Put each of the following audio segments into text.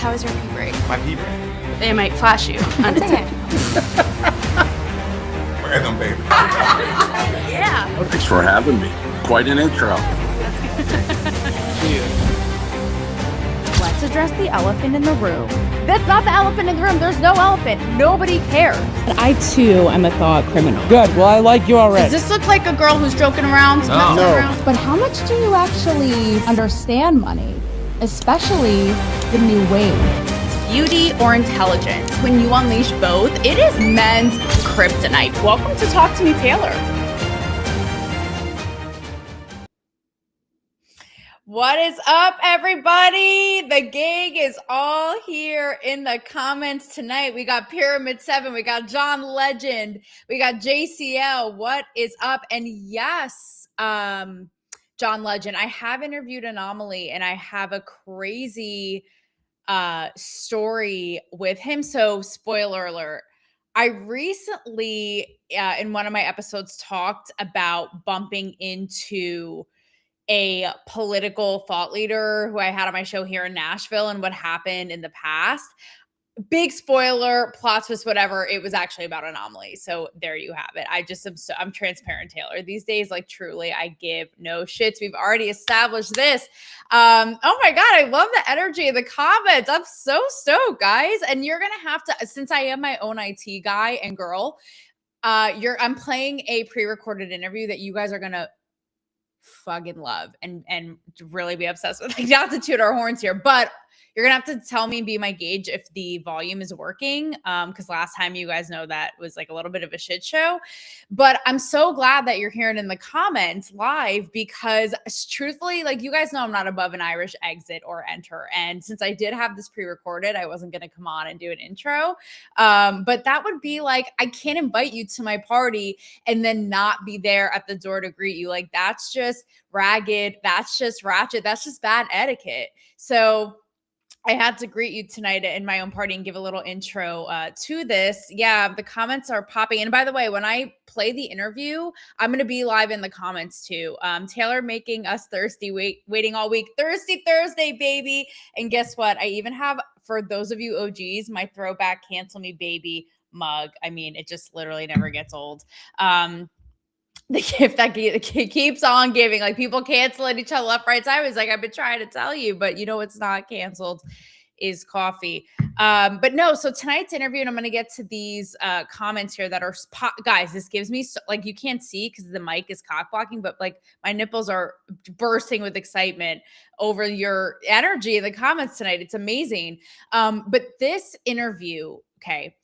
how was your pee break? My pee break. They might flash you. Say it. Random baby. Yeah. Thanks for having me. Quite an intro. Let's address the elephant in the room. That's not the elephant in the room. There's no elephant. Nobody cares. I too am a thought criminal. Good. Well, I like you already. Does this look like a girl who's joking around? No. Around? But how much do you actually understand money? Especially the new wave. Beauty or intelligence? When you unleash both, it is men's kryptonite. Welcome to Talk to Me, Taylor. What is up, everybody? The gang is all here in the comments tonight. We got Pyramid 7, we got John Legend, we got JCL. What is up? And yes, John Legend, I have interviewed Anomaly and I have a crazy story with him. So spoiler alert. I recently, in one of my episodes, talked about bumping into a political thought leader who I had on my show here in Nashville and what happened in the past. Big spoiler, plot twist, whatever. It was actually about Anomaly. So there you have it. I'm transparent, Taylor. These days, like truly, I give no shits. We've already established this. Oh my God, I love the energy in the comments. I'm so stoked, guys. And you're gonna have to, since I am my own IT guy and girl, I'm playing a pre-recorded interview that you guys are gonna fucking love and really be obsessed with. Like, not to toot our horns here, but you're gonna have to tell me and be my gauge if the volume is working. Because last time, you guys know, that was like a little bit of a shit show. But I'm so glad that you're hearing in the comments live, because truthfully, like, you guys know I'm not above an Irish exit or enter. And since I did have this pre-recorded, I wasn't gonna come on and do an intro. But that would be like, I can't invite you to my party and then not be there at the door to greet you. Like, that's just ragged. That's just ratchet. That's just bad etiquette. So I had to greet you tonight in my own party and give a little intro to this. Yeah, the comments are popping. And by the way, when I play the interview, I'm going to be live in the comments too. Taylor making us thirsty, waiting all week. Thirsty Thursday, baby. And guess what? I even have, for those of you OGs, my throwback Cancel Me Baby mug. I mean, it just literally never gets old. The gift that keeps on giving. Like, people canceling each other left, right, sideways. Like, I've been trying to tell you, but you know what's not canceled is coffee. But no, so tonight's interview, and I'm going to get to these comments here that are, guys, this gives me, like, you can't see because the mic is cock blocking, but like, my nipples are bursting with excitement over your energy in the comments tonight. It's amazing. But this interview, okay,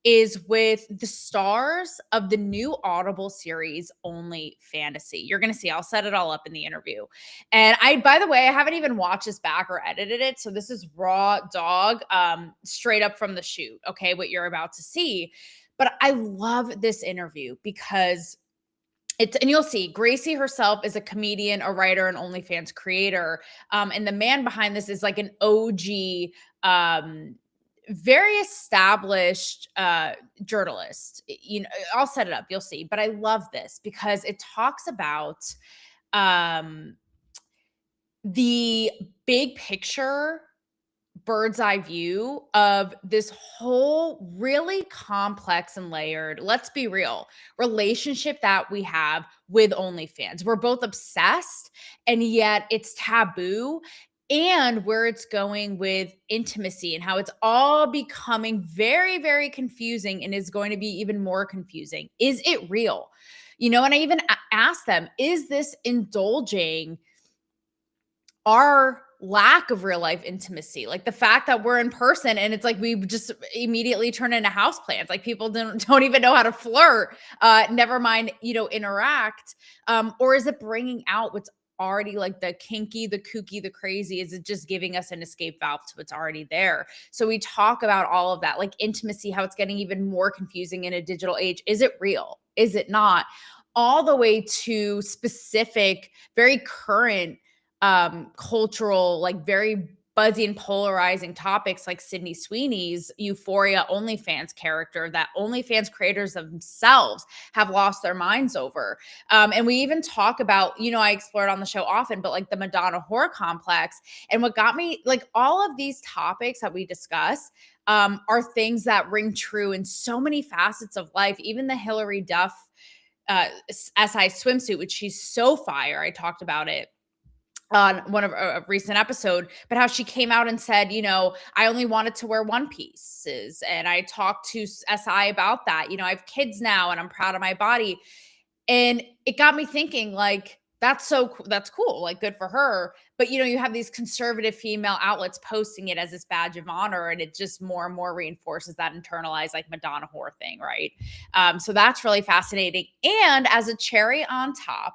is with the stars of the new Audible series, Only Fantasy. You're going to see, I'll set it all up in the interview. And by the way, I haven't even watched this back or edited it. So this is raw dog, straight up from the shoot. Okay. What you're about to see. But I love this interview because and you'll see, Gracie herself is a comedian, a writer, an OnlyFans creator. And the man behind this is like an OG, very established journalist. You know, I'll set it up, you'll see. But I love this because it talks about the big picture, bird's eye view of this whole really complex and layered, let's be real, relationship that we have with OnlyFans. We're both obsessed, and yet it's taboo. And where it's going with intimacy and how it's all becoming very, very confusing and is going to be even more confusing. Is it real? You know, and I even asked them, is this indulging our lack of real life intimacy? Like the fact that we're in person and it's like we just immediately turn into houseplants. Like people don't even know how to flirt, never mind, you know, interact. Or is it bringing out what's already like the kinky, the kooky, the crazy? Is it just giving us an escape valve to what's already there? So we talk about all of that, like intimacy, how it's getting even more confusing in a digital age. Is it real? Is it not? All the way to specific, very current cultural, like very buzzy and polarizing topics like Sydney Sweeney's Euphoria OnlyFans character that OnlyFans creators themselves have lost their minds over. And we even talk about, I explore it on the show often, but like the Madonna whore complex. And what got me, like all of these topics that we discuss are things that ring true in so many facets of life. Even the Hillary Duff SI swimsuit, which she's so fire. I talked about it on one of a recent episode, but how she came out and said, I only wanted to wear one pieces. And I talked to SI about that. I have kids now and I'm proud of my body. And it got me thinking, like, that's cool. Like, good for her. But, you have these conservative female outlets posting it as this badge of honor. And it just more and more reinforces that internalized, like, Madonna whore thing. Right. So that's really fascinating. And as a cherry on top,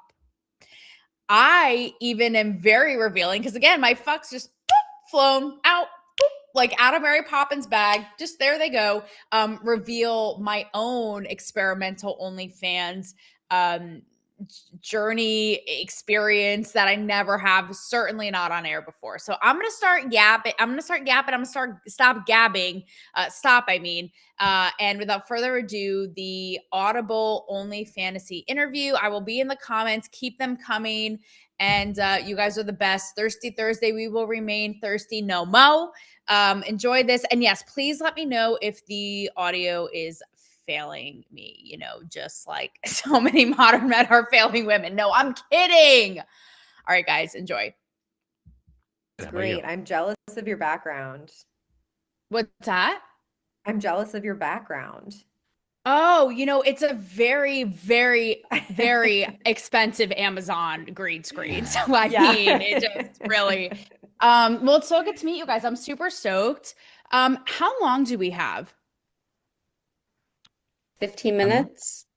I even am very revealing because, again, my fucks just flown out, like out of Mary Poppins' bag. Just there they go. Reveal my own experimental OnlyFans journey experience that I never have, certainly not on air before. So I'm going to start yapping. I'm going to start gabbing. I'm going to stop gabbing. And without further ado, the Audible Only Fantasy interview. I will be in the comments. Keep them coming. And you guys are the best. Thirsty Thursday. We will remain thirsty no mo. Enjoy this. And yes, please let me know if the audio is failing me, just like so many modern men are failing women. No, I'm kidding. All right, guys, enjoy. Great. I'm jealous of your background. What's that? I'm jealous of your background. Oh, it's a very, very, very expensive Amazon green screen. So I mean, it just really, well, it's so good to meet you guys. I'm super stoked. How long do we have? 15 minutes.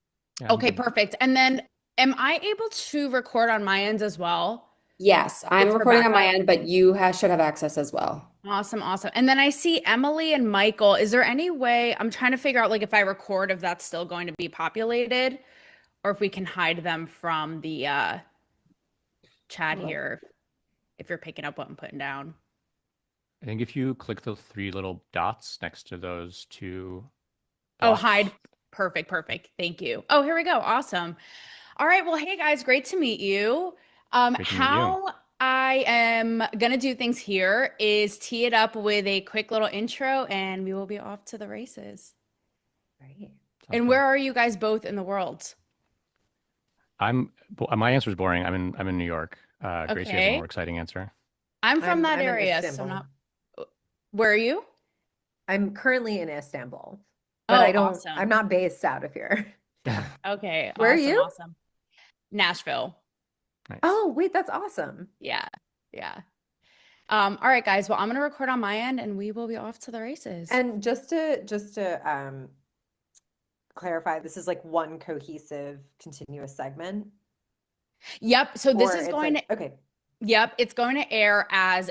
Okay, perfect. And then am I able to record on my end as well? Yes, I'm recording on my end, but you should have access as well. Awesome. And then I see Emily and Michael. Is there any way, I'm trying to figure out, like, if I record, if that's still going to be populated or if we can hide them from the chat here, if you're picking up what I'm putting down. I think if you click the three little dots next to those two Oh, blocks. hide. Perfect. Thank you. Oh, here we go. Awesome. All right. Well, hey guys, great to meet you. How I am gonna do things here is tee it up with a quick little intro and we will be off to the races. Right. And where are you guys both in the world? My answer is boring. I'm in New York. Gracie has a Okay. more exciting answer. I'm from that I'm in area, so Istanbul. Where are you? I'm currently in Istanbul, but Awesome. I'm not based out of here. Okay. Where awesome, are you? Awesome. Nashville. Nice. Oh, wait, that's awesome. Yeah. All right, guys. Well, I'm gonna record on my end and we will be off to the races. And just to clarify, this is like one cohesive, continuous segment. Yep. So this Or is it's going like, to okay. Yep, it's going to air as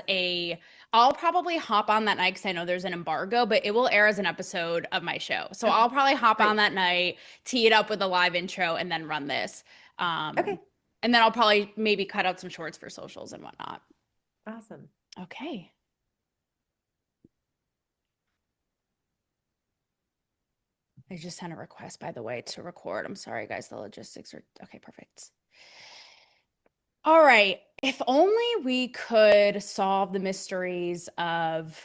I'll probably hop on that night because I know there's an embargo, but it will air as an episode of my show. So Okay, I'll probably hop great. on that night, tee it up with a live intro, and then run this. Okay. And then I'll probably maybe cut out some shorts for socials and whatnot. Awesome. Okay. I just sent a request, by the way, to record. I'm sorry, guys. The logistics are okay. Perfect. All right. If only we could solve the mysteries of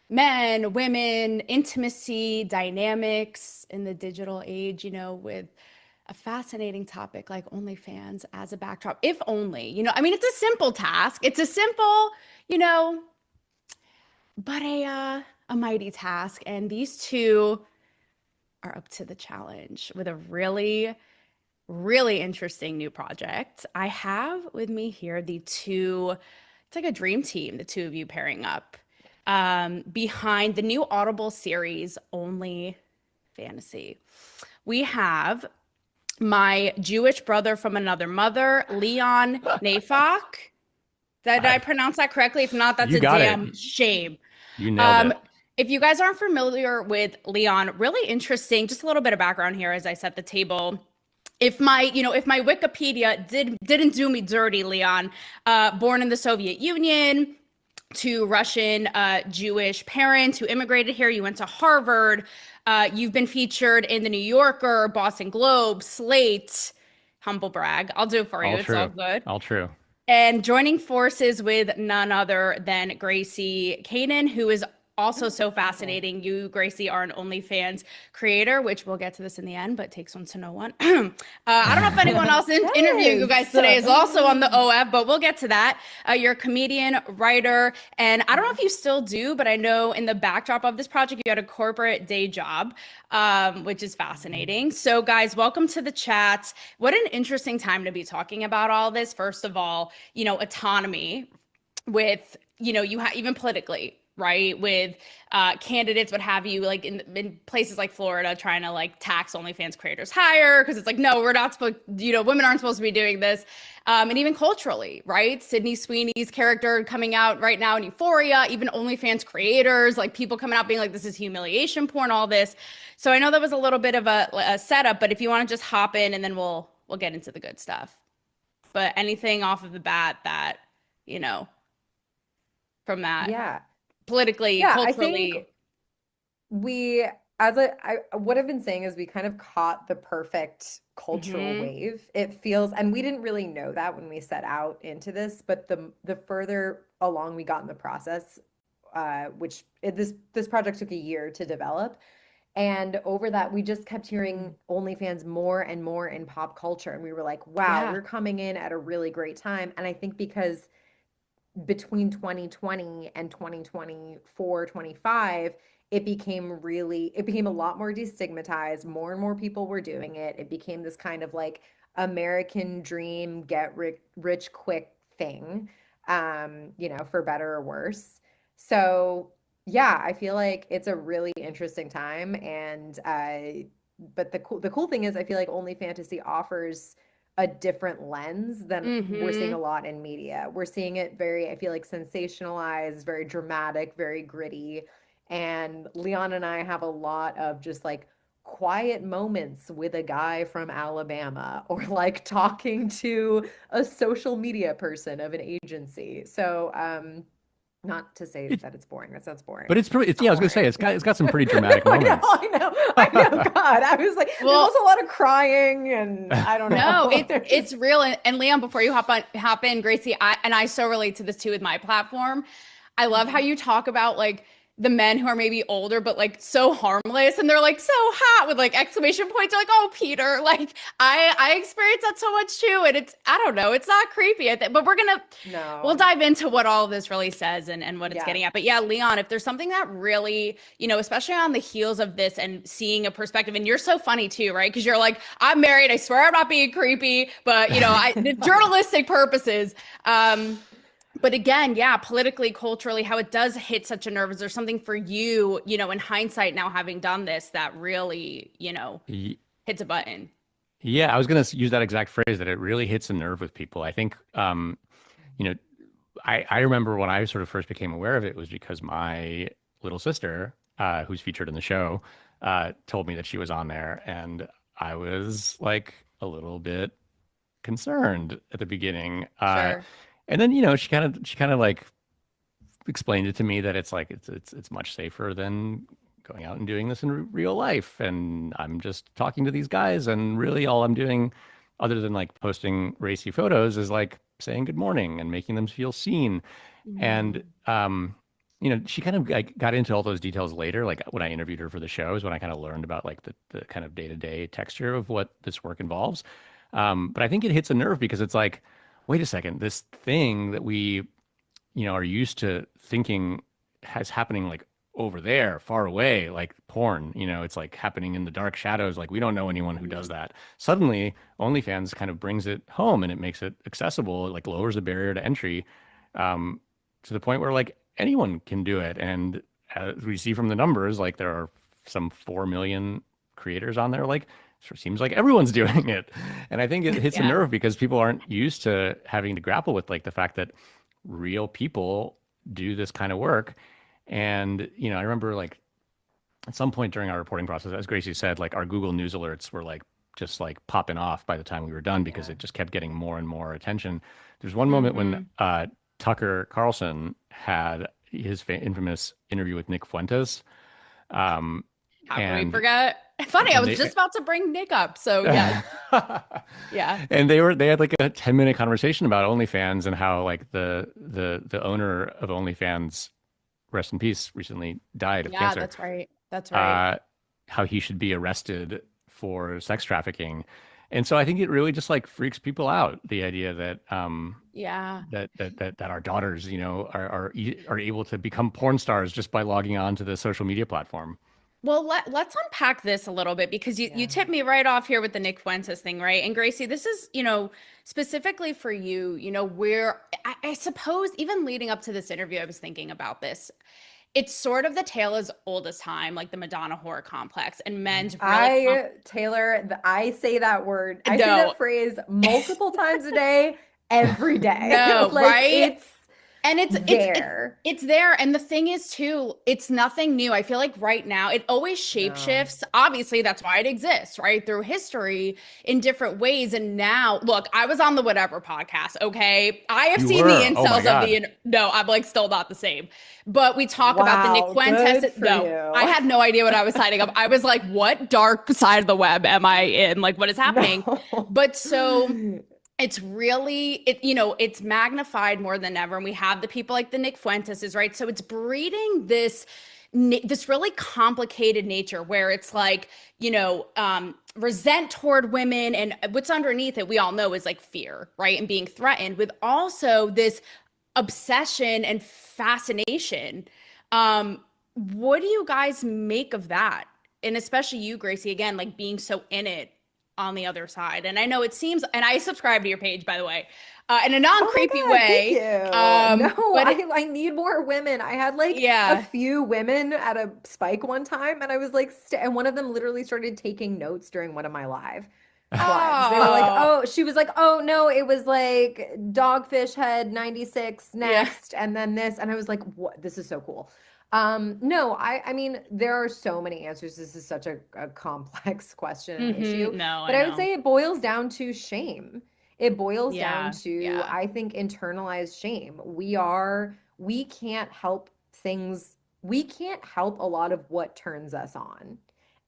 men, women, intimacy, dynamics in the digital age, with a fascinating topic like OnlyFans as a backdrop. If only, I mean, it's a simple task. It's a simple, but a mighty task. And these two are up to the challenge with a really, really interesting new project. I have with me here it's like a dream team, the two of you pairing up behind the new Audible series, Only Fantasy. We have my Jewish brother from another mother, Leon Nafok. Did I pronounce that correctly? If not, that's a damn shame. You nailed it. If you guys aren't familiar with Leon, really interesting, just a little bit of background here as I set the table. If my Wikipedia didn't do me dirty, Leon, born in the Soviet Union, to Russian Jewish parents who immigrated here. You went to Harvard. You've been featured in the New Yorker, Boston Globe, Slate. Humble brag. I'll do it for you. All It's all true. good. All true. And joining forces with none other than Gracie Kanan, who is also so fascinating. You, Gracie, are an OnlyFans creator, which we'll get to this in the end, but takes one to know one. I don't know if anyone else interviewing you guys today is also on the OF, but we'll get to that. You're a comedian, writer, and I don't know if you still do, but I know in the backdrop of this project, you had a corporate day job, which is fascinating. So guys, welcome to the chat. What an interesting time to be talking about all this. First of all, autonomy with, you have even politically, right? With candidates, what have you, like in places like Florida, trying to like tax OnlyFans creators higher because it's like, no, we're not supposed, women aren't supposed to be doing this. And even culturally, right? Sydney Sweeney's character coming out right now in Euphoria, even OnlyFans creators, like people coming out being like, this is humiliation porn, all this. So I know that was a little bit of a setup, but if you want to just hop in and then we'll get into the good stuff. But anything off of the bat that, from that. Yeah. Politically, Yeah, culturally. I think what I've been saying is we kind of caught the perfect cultural wave. It feels, and we didn't really know that when we set out into this, but the further along we got in the process, this project took a year to develop. And over that, we just kept hearing OnlyFans more and more in pop culture. And we were like, wow, we're coming in at a really great time. And I think because between 2020 and 2024, 25, it became a lot more destigmatized. More and more people were doing it. It became this kind of like American dream, get rich quick thing, for better or worse. So yeah, I feel like it's a really interesting time. And but the cool thing is I feel like Only Fantasy offers a different lens than we're seeing a lot in media. We're seeing it very, I feel like, sensationalized, very dramatic, very gritty. And Leon and I have a lot of just like quiet moments with a guy from Alabama or like talking to a social media person of an agency. So, not to say that it's boring. That sounds boring. But it's pretty. I was gonna say it's got some pretty dramatic moments. I know. God, I was like, there's also a lot of crying, and I don't know. No, it's real. And Leon, before you hop in, Gracie, I so relate to this too with my platform. I love how you talk about like the men who are maybe older but like so harmless and they're like so hot with like exclamation points. You're like, oh, Peter, like I experience that so much too. And I don't know, it's not creepy, but we'll dive into what all of this really says and what it's getting at. But yeah, Leon, if there's something that really, especially on the heels of this and seeing a perspective, and you're so funny too, right? Because you're like, I'm married, I swear I'm not being creepy, but the journalistic purposes. But again, yeah, politically, culturally, how it does hit such a nerve. Is there something for you, in hindsight now having done this that really, hits a button? Yeah, I was going to use that exact phrase, that it really hits a nerve with people. I think, I remember when I sort of first became aware of it was because my little sister, who's featured in the show, told me that she was on there. And I was like a little bit concerned at the beginning. Sure. And then, she kind of like explained it to me that it's like, it's much safer than going out and doing this in real life. And I'm just talking to these guys. And really all I'm doing other than like posting racy photos is like saying good morning and making them feel seen. And, she kind of like got into all those details later. Like when I interviewed her for the show is when I kind of learned about like the kind of day-to-day texture of what this work involves. But I think it hits a nerve because it's like, wait a second, this thing that we, are used to thinking has happening like over there, far away, like porn, it's like happening in the dark shadows. Like we don't know anyone who does that. Suddenly OnlyFans kind of brings it home and it makes it accessible. It like lowers the barrier to entry, to the point where like anyone can do it. And as we see from the numbers, like there are some 4 million creators on there, like, it seems like everyone's doing it. And I think it hits a nerve because people aren't used to having to grapple with like the fact that real people do this kind of work. And, I remember like at some point during our reporting process, as Gracie said, like our Google News alerts were like just like popping off by the time we were done because it just kept getting more and more attention. There's one moment when Tucker Carlson had his infamous interview with Nick Fuentes. Um, How can we and forget? Funny, I and was they just about to bring Nick up. So yes. Yeah. and they had like a 10-minute conversation about OnlyFans and how like the owner of OnlyFans, rest in peace, recently died of Yeah, cancer. that's right. That's right. Uh, how he should be arrested for sex trafficking. And so I think it really just like freaks people out, the idea that Yeah. that our daughters, you know, are able to become porn stars just by logging on to the social media platform. Well, let's unpack this a little bit because you Yeah. tipped me right off here with the Nick Fuentes thing, right? And Gracie, this is, specifically for you, where I suppose even leading up to this interview, I was thinking about this. It's sort of the tale as old as time, like the Madonna horror complex, and men's really I say that word, I say no, that phrase multiple times a day, every day. no, Like right? it's And there. it's there. And the thing is too, it's nothing new. I feel like right now it always No. shapeshifts. Obviously, that's why it exists, right? Through history in different ways. And now, look, I was on the Whatever podcast, okay? I have You seen the were, oh my incels of God. no, I'm like still not the same. But we talk about the Nick Wow, Fuentes. good for No, I you. had no idea what I was signing up. I was like, what dark side of the web am I in? Like, what is happening? No. But so it's really it's magnified more than ever, and we have the people like the Nick Fuenteses, right? So it's breeding this really complicated nature where it's like resent toward women, and what's underneath it we all know is like fear, right? And being threatened with also this obsession and fascination. What do you guys make of that? And especially you, Gracie, again, like being so in it on the other side. And I know it seems, and I subscribe to your page, by the way, in a Oh my non-creepy God, thank way. you. No, But I need more women. I had like a yeah. few women at a spike one time, and I was like, and one of them literally started taking notes during one of my lives. They were like, Oh, oh, she was like, oh no, it was like Dogfish Head 96 yeah. next, and then this, and I was like, what? This is so cool. No, I mean, there are so many answers. This is such a complex question and issue, No, but I I would know. say it boils down to shame. It boils down Yeah. to, Yeah. I think, internalized shame. We can't help things, we can't help a lot of what turns us on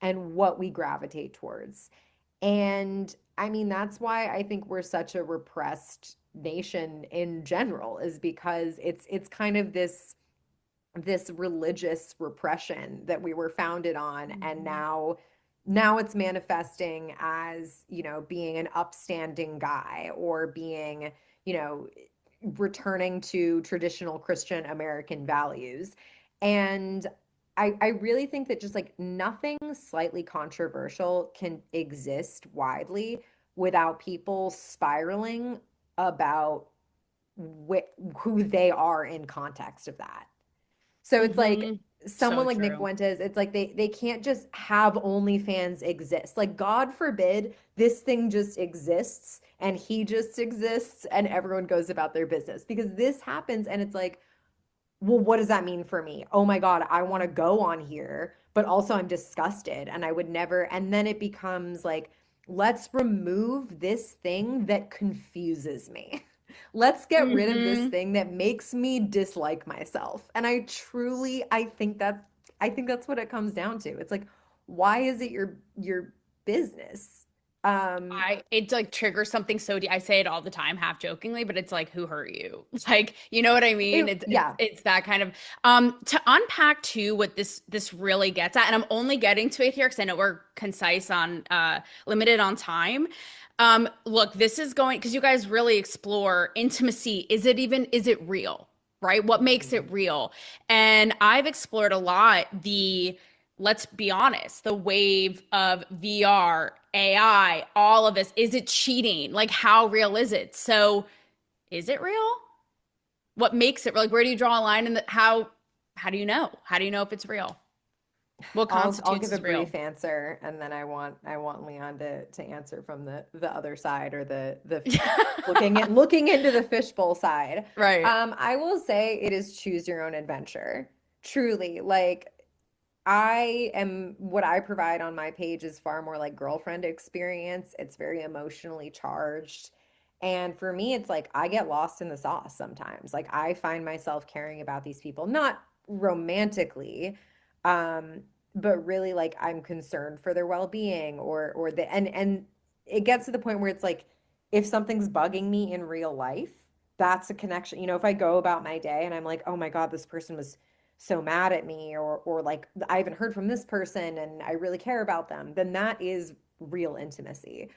and what we gravitate towards. And I mean, that's why I think we're such a repressed nation in general, is because it's kind of this religious repression that we were founded on, and now it's manifesting as, being an upstanding guy, or being, you know returning to traditional Christian American values. And I really think that just like nothing slightly controversial can exist widely without people spiraling about who they are in context of that. So it's like So someone like Nick true. Fuentes, it's like they can't just have OnlyFans exist. Like, God forbid this thing just exists and he just exists and everyone goes about their business, because this happens and it's like, well, what does that mean for me? Oh my God, I want to go on here, but also I'm disgusted and I would never. And then it becomes like, let's remove this thing that confuses me. Let's get rid of this hmm thing that makes me dislike myself. And I think that's what it comes down to. It's like, why is it your business? Um, It like triggers something so deep. I say it all the time, half jokingly, but it's like, who hurt you? Like, you know what I mean? yeah. It's that kind of to unpack too what this really gets at, and I'm only getting to it here because I know we're concise on limited on time. Look, this is going because you guys really explore intimacy. Is it real? Right? What makes it real? And I've explored a lot let's be honest, the wave of VR, AI, all of this. Is it cheating? Like, how real is it? So, is it real? What makes it like? Where do you draw a line? And how do you know? How do you know if it's real? What I'll constitutes give a as real? brief answer, and then I want Leon to answer from the other side, or the looking into the fishbowl side. Right. I will say it is choose your own adventure. Truly, like, what I provide on my page is far more like girlfriend experience. It's very emotionally charged. And for me, it's like I get lost in the sauce sometimes. Like I find myself caring about these people, not romantically, um, but really like I'm concerned for their well-being or the and it gets to the point where it's like if something's bugging me in real life, that's a connection. You know, if I go about my day and I'm like, oh my God, this person was so mad at me, or like I haven't heard from this person and I really care about them, then that is real intimacy.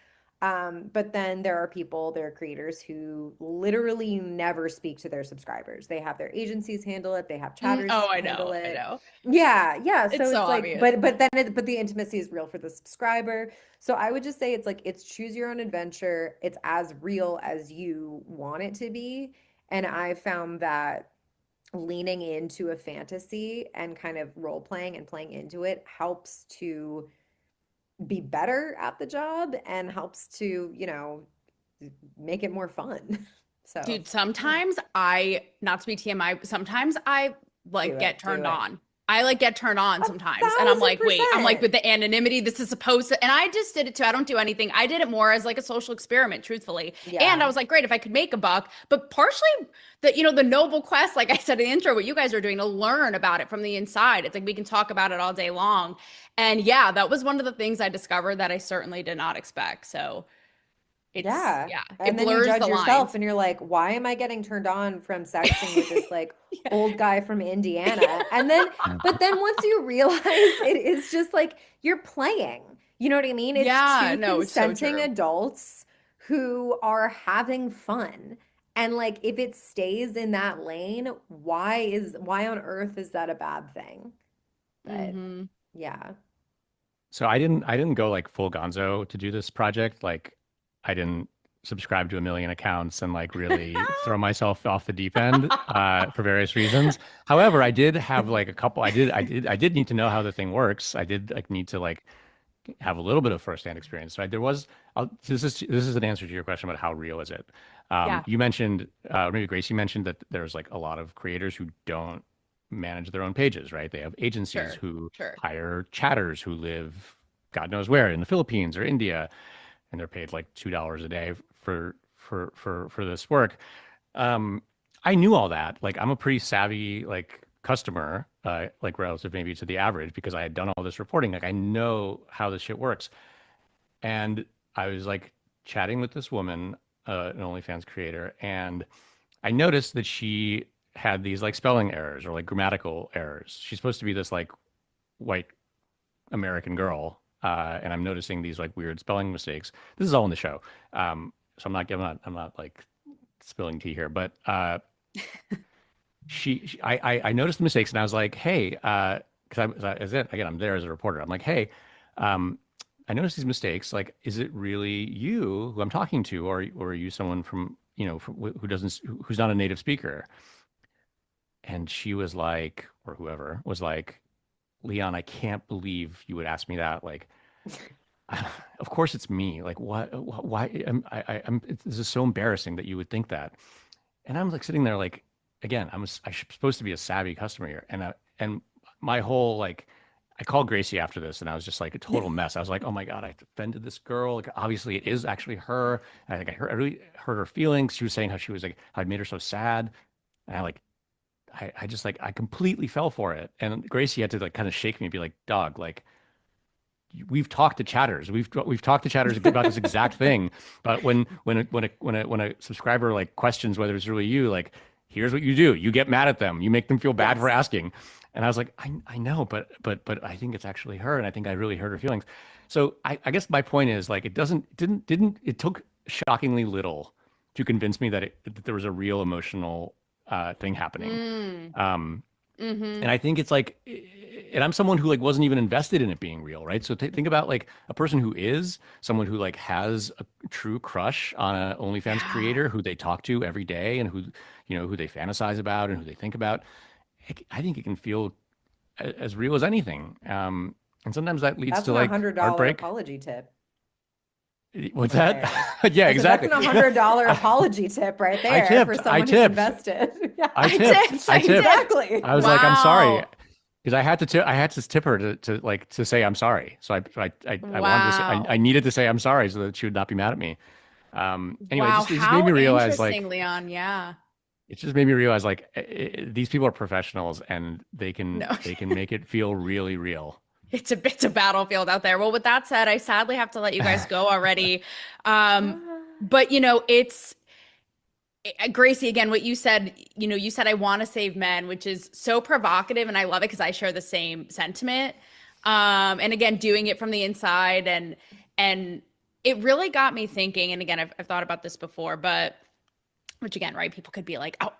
But then there are people, there are creators who literally never speak to their subscribers. They have their agencies handle it, they have chatters Oh, I handle know. I it. know. Yeah, yeah. It's So so it's like, obvious. but the intimacy is real for the subscriber. So I would just say it's like it's choose your own adventure. It's as real as you want it to be. And I found that leaning into a fantasy and kind of role playing and playing into it helps to be better at the job and helps to, you know, make it more fun. So, Dude, yeah, sometimes not to be TMI, sometimes I like get do turned it. on. I like get turned on A sometimes. And I'm thousand like, wait, I'm like percent. with the anonymity, this is supposed to, and I just did it too. I don't do anything. I did it more as like a social experiment, truthfully. And I Yeah. was like, great, if I could make a buck, but partially the noble quest, like I said in the intro, what you guys are doing to learn about it from the inside. It's like we can talk about it all day long. And yeah, that was one of the things I discovered that I certainly did not expect. So Yeah. it And then you blurs judge the yourself lines. and you're like, why am I getting turned on from sexting with this like Yeah. old guy from Yeah. Indiana? And then, but then once you realize it is just like you're playing, you know what I mean? It's Yeah, two no, it's so consenting true. adults who are having fun. And like if it stays in that lane, why on earth is that a bad thing? But Hmm. yeah. So I didn't go like full gonzo to do this project. Like I didn't subscribe to a million accounts and like really throw myself off the deep end for various reasons. However, I did have like a couple. I did need to know how the thing works. I did like need to like have a little bit of firsthand experience. So there was. This is an answer to your question about how real is it. Yeah, You mentioned, maybe Gracie mentioned that there's like a lot of creators who don't manage their own pages, right? They have agencies sure, who sure. hire chatters who live God knows where in the Philippines or India, and they're paid like $2 a day for this work. Um, I knew all that. Like I'm a pretty savvy like customer, like relative maybe to the average because I had done all this reporting. Like I know how this shit works. And I was like chatting with this woman, an OnlyFans creator, and I noticed that she had these like spelling errors or like grammatical errors. She's supposed to be this like white American girl, and I'm noticing these like weird spelling mistakes. This is all in the show, so I'm not like spilling tea here, but I noticed the mistakes and I was like, hey, because again, I'm there as a reporter. I'm like, hey, um, I noticed these mistakes. Like, is it really you who I'm talking to, or are you someone from who doesn't who's not a native speaker? And she was like, or whoever was like, Leon, I can't believe you would ask me that. Like, of course it's me. Like, what? Why? This is so embarrassing that you would think that. And I'm like sitting there, like, again, I'm supposed to be a savvy customer here, and my whole like, I called Gracie after this, and I was just like a total mess. I was like, oh my god, I offended this girl. Like, obviously, it is actually her. And I think I really hurt her feelings. She was saying how she was like, how I made her so sad, and I just like, I completely fell for it. And Gracie had to like kind of shake me and be like, dog, like we've talked to chatters. We've talked to chatters about this exact thing. But when a subscriber like questions whether it's really you, like here's what you do: you get mad at them, you make them feel bad for Yes. asking. And I was like, I know, but I think it's actually her, and I think I really hurt her feelings. So I guess my point is like it didn't it took shockingly little to convince me that there was a real emotional thing happening. Mm, Um, mm-hmm. and I think it's like, and I'm someone who like wasn't even invested in it being real, right? So think about like a person who is someone who like has a true crush on a OnlyFans Yeah. creator who they talk to every day and who, who they fantasize about and who they think about. I think it can feel as real as anything. And sometimes that leads That's to an like $100 heartbreak. apology tip What's right that? there. Yeah, I said that's exactly. an $100 apology tip right I there for tipped. I someone who's tipped. invested. Yeah. I I tipped. tipped. I I tipped. tipped. Exactly. I was like, I'm sorry. Wow. Because I had to tip her to say I'm sorry. So I wanted to say I Wow. needed to say I'm sorry so that she would not be mad at me. Anyway, Wow, it just made how me realize interesting, like Leon. Yeah. it just made me realize like these people are professionals and No. they can make it feel really real. It's a battlefield out there. Well, with that said, I sadly have to let you guys go already. But it's Gracie, again, what you said, you said I want to save men, which is so provocative, and I love it because I share the same sentiment. And again, doing it from the inside, and it really got me thinking. And again, I've thought about this before, but which again, right? People could be like, oh,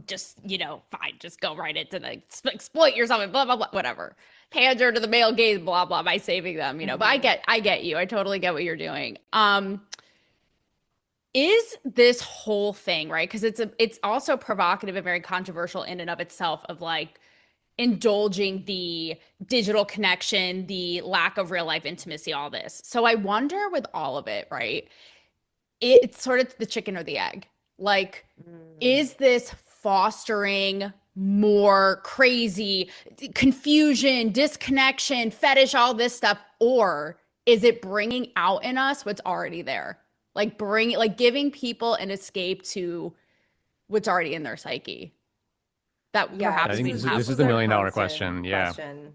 just fine, just go right into the exploit yourself and blah blah blah, whatever. Pander to the male gaze, blah blah, by saving them, But I get you. I totally get what you're doing. Is this whole thing, right? Because it's also provocative and very controversial in and of itself, of like indulging the digital connection, the lack of real life intimacy, all this. So I wonder, with all of it, right? It's sort of the chicken or the egg. Like, is this fostering more crazy confusion, disconnection, fetish, all this stuff, or is it bringing out in us what's already there? Like giving people an escape to what's already in their psyche that Yeah, I perhaps we think didn't this is have this is the our before. million dollar constant question. Yeah. question.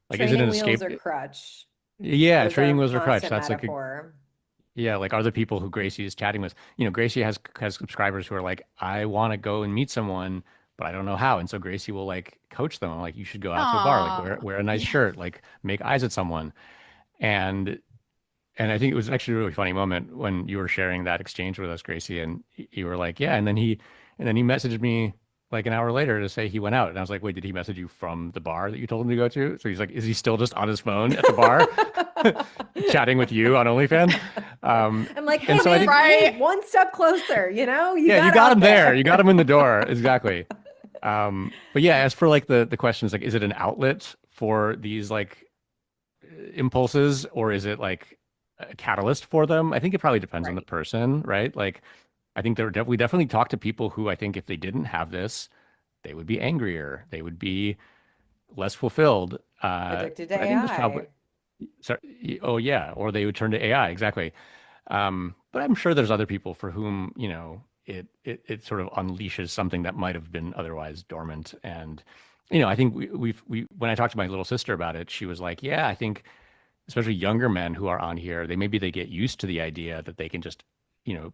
Like, is it an Training wheels escape? or crutch Yeah, is our trading wheels or crutch. constant That's like metaphor. yeah, like are the people who Gracie is chatting with. Gracie has subscribers who are like, I want to go and meet someone, but I don't know how. And so Gracie will like coach them. Like, you should go out to a bar, like Aw, wear a nice yeah. shirt, like make eyes at someone. And and I think it was actually a really funny moment when you were sharing that exchange with us, Gracie, and you were like, yeah, and then he messaged me like an hour later to say he went out. And I was like, wait, did he message you from the bar that you told him to go to? So he's like, is he still just on his phone at the bar chatting with you on OnlyFans? I'm like, hey And so I man, think, Right. hey, one step closer, you yeah, you got got out him there. there. You got him in the door. Exactly. But yeah, as for like the questions, like, is it an outlet for these like impulses, or is it like a catalyst for them? I think it probably depends on the Right. person, right? Like, I think we definitely talk to people who I think if they didn't have this, they would be angrier, they would be less fulfilled. Addicted to But I think there's AI. probably, sorry, oh yeah, or they would turn to AI, exactly. But I'm sure there's other people for whom, it sort of unleashes something that might have been otherwise dormant. And, I think when I talked to my little sister about it, she was like, yeah, I think especially younger men who are on here, they get used to the idea that they can just,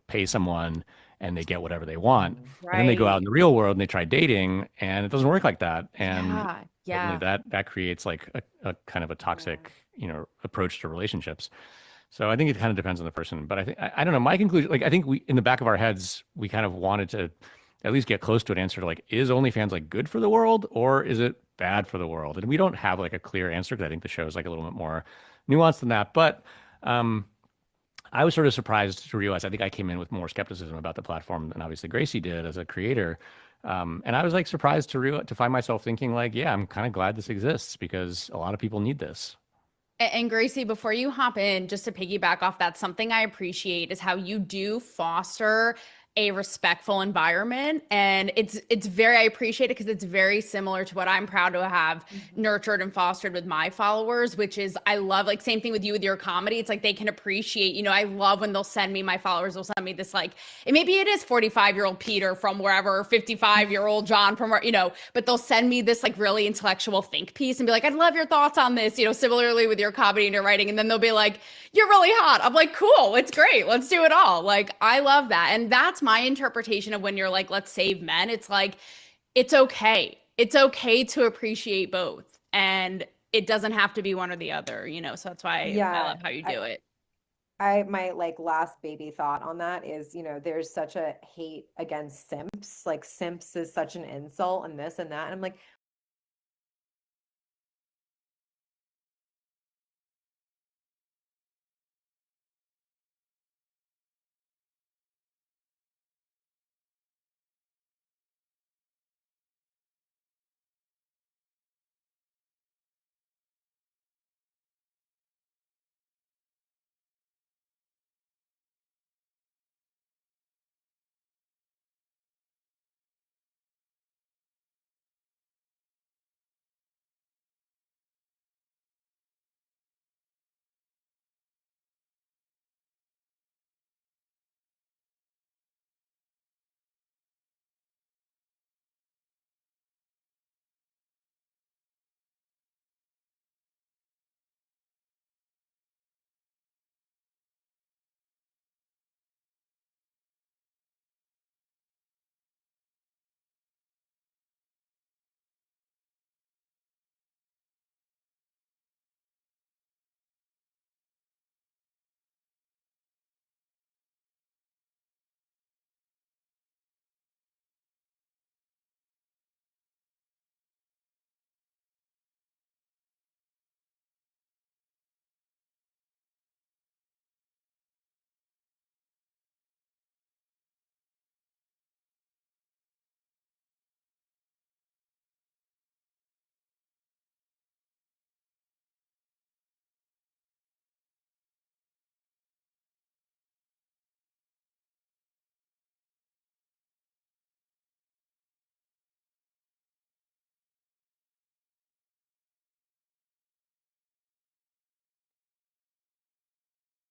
pay someone and they get whatever they want. And then they go out in Right. the real world and they try dating and it doesn't work like that. And Yeah. suddenly Yeah. that creates like a kind of a Yeah. toxic, approach to relationships. So I think it kind of depends on the person. But I don't know. My conclusion, like, I think we, in the back of our heads, we kind of wanted to at least get close to an answer to like, is OnlyFans like good for the world or is it bad for the world? And we don't have like a clear answer because I think the show is like a little bit more nuanced than that. But um, I was sort of surprised to realize I think I came in with more skepticism about the platform than obviously Gracie did as a creator. And I was like surprised to find myself thinking like, yeah, I'm kind of glad this exists because a lot of people need this. And Gracie, before you hop in, just to piggyback off that, something I appreciate is how you do foster a respectful environment. And it's very, I appreciate it because it's very similar to what I'm proud to have nurtured and fostered with my followers, which is I love, like, same thing with you with your comedy. It's like they can appreciate, I love when they'll send me, my followers will send me this, like, and maybe it is 45-year-old Peter from wherever, 55-year-old John from where, but they'll send me this like really intellectual think piece and be like, I'd love your thoughts on this, similarly with your comedy and your writing. And then they'll be like, you're really hot. I'm like, cool, it's great. Let's do it all. Like, I love that. And that's my interpretation of when you're like, let's save men. It's like, it's okay. It's okay to appreciate both. And it doesn't have to be one or the other, So that's why I Yeah. love how you do it. My like last baby thought on that is, there's such a hate against simps. Like simps is such an insult and this and that. And I'm like,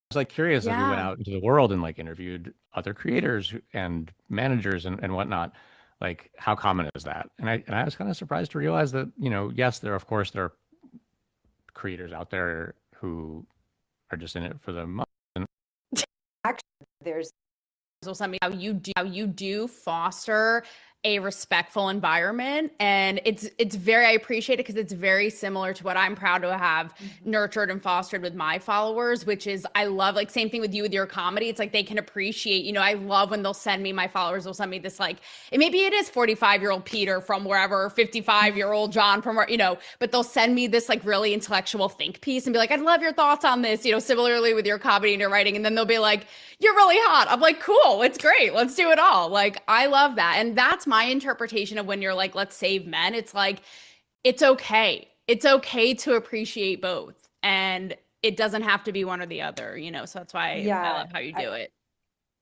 was like curious as we went Yeah. out into the world and like interviewed other creators and managers and whatnot, like how common is that? And I was kind of surprised to realize that, yes, there are creators out there who are just in it for the money. Actually, there's will send me how you do foster a respectful environment, and it's very, I appreciate it because it's very similar to what I'm proud to have nurtured and fostered with my followers, which is I love, like, same thing with you with your comedy. It's like they can appreciate, I love when they'll send me, my followers will send me this, like, maybe it is 45-year-old Peter from wherever, 55-year-old John from where, but they'll send me this like really intellectual think piece and be like, I'd love your thoughts on this, similarly with your comedy and your writing. And then they'll be like, you're really hot. I'm like, cool, it's great, let's do it all. Like, I love that. And that's my interpretation of when you're like, let's save men. It's like, it's okay to appreciate both, and it doesn't have to be one or the other, so that's why I love how you do it.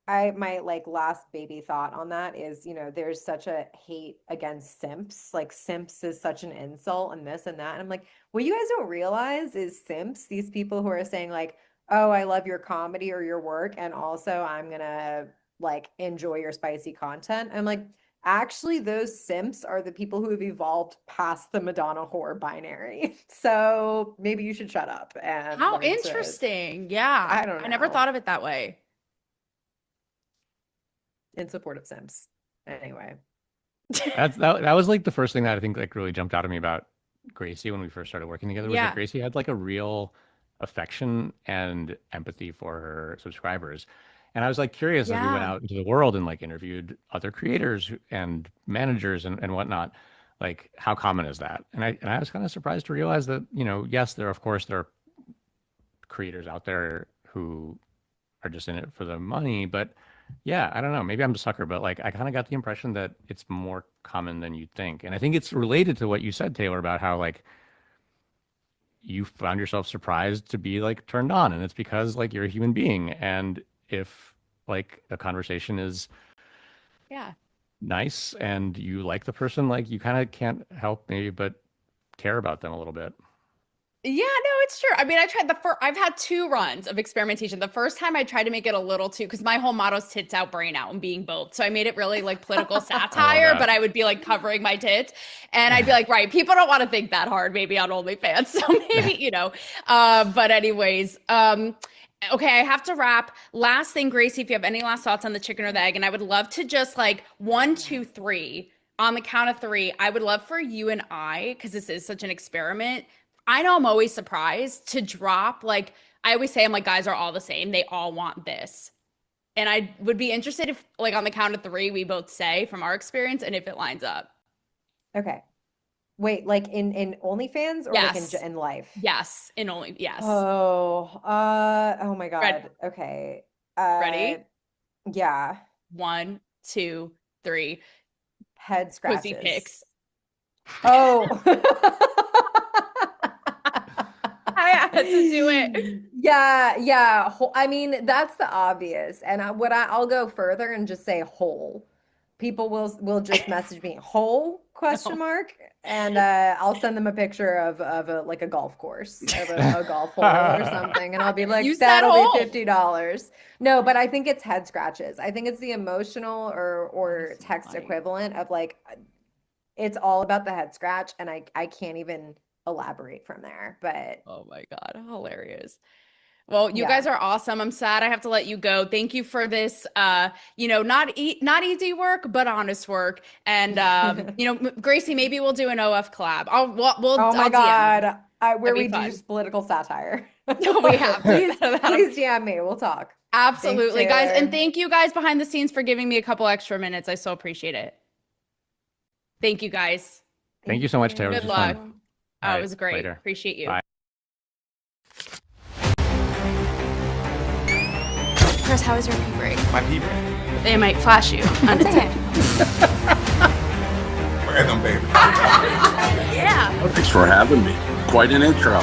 My like last baby thought on that is, there's such a hate against simps. Like simps is such an insult and this and that. And I'm like, what you guys don't realize is simps, these people who are saying like, oh, I love your comedy or your work, and also I'm gonna like enjoy your spicy content. I'm like, actually, those simps are the people who have evolved past the Madonna whore binary. So maybe you should shut up and How learn to- interesting. Yeah. I don't I never know. thought of it that way. In support of simps. Anyway. That was like the first thing that I think like really jumped out at me about Gracie when we first started working together, was Yeah. that Gracie had like a real affection and empathy for her subscribers. And I was like curious as we went Yeah. out into the world and like interviewed other creators and managers and whatnot, like how common is that? And I was kind of surprised to realize that, yes, there are creators out there who are just in it for the money, but yeah, I don't know, maybe I'm a sucker, but like I kind of got the impression that it's more common than you'd think. And I think it's related to what you said, Taylor, about how like you found yourself surprised to be like turned on, and it's because like you're a human being, and if like a conversation is Yeah. nice and you like the person, like you kind of can't help maybe but care about them a little bit. Yeah, no, it's true. I mean, I've had 2 runs of experimentation. The first time I tried to make it a little too, because my whole motto is tits out, brain out, and being both. So I made it really like political satire, but I would be like covering my tits, and I'd be like, right, people don't want to think that hard, maybe on OnlyFans. So maybe, but anyways, okay, I have to wrap. Last thing, Gracie, if you have any last thoughts on the chicken or the egg, and I would love to just like 1, 2, 3, on the count of 3, I would love for you and I, because this is such an experiment, I know I'm always surprised to drop, like, I always say, I'm like, guys are all the same. They all want this. And I would be interested if, like, on the count of 3, we both say from our experience and if it lines up. Okay. Wait, like in OnlyFans or Yes. like in life? Yes. Yes. Oh my God. Ready? Okay. Ready? Yeah. 1, 2, 3. Head scratches. Pussy pics. Oh. I had to do it. Yeah. I mean, that's the obvious. And I'll go further and just say whole. People will just message me whole ? And I'll send them a picture of a golf course, of a golf hole or something, and I'll be like, You said that'll whole. be $50. No, but I think it's head scratches. I think it's the emotional or text equivalent of like, it's all about the head scratch, and I can't even elaborate from there. But oh my God, hilarious. Well, you guys are awesome. I'm sad I have to let you go. Thank you for this, not easy work, but honest work. And, Gracie, maybe we'll do an OF collab. oh my I'll God, where be we do fun. just political satire. We have to. Please DM me. We'll talk. Absolutely, Thanks, guys. Taylor. And thank you guys behind the scenes for giving me a couple extra minutes. I so appreciate it. Thank you, guys. Thank you so much, Taylor. Good This was luck. fun. Oh, All it right, was great. later. Appreciate you. Bye. Chris, how was your pee break? My pee break. They might flash you on TikTok. Random baby. Yeah. Thanks for having me. Quite an intro.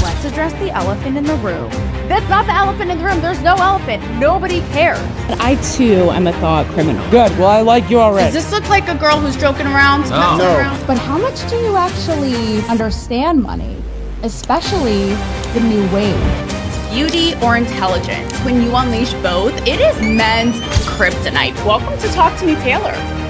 Let's address the elephant in the room. That's not the elephant in the room. There's no elephant. Nobody cares. I too am a thought criminal. Good. Well, I like you already. Does this look like a girl who's joking around? No. But how much do you actually understand money? especially the new wave. Beauty or intelligence? When you unleash both, it is men's kryptonite. Welcome to Talk to Me, Taylor.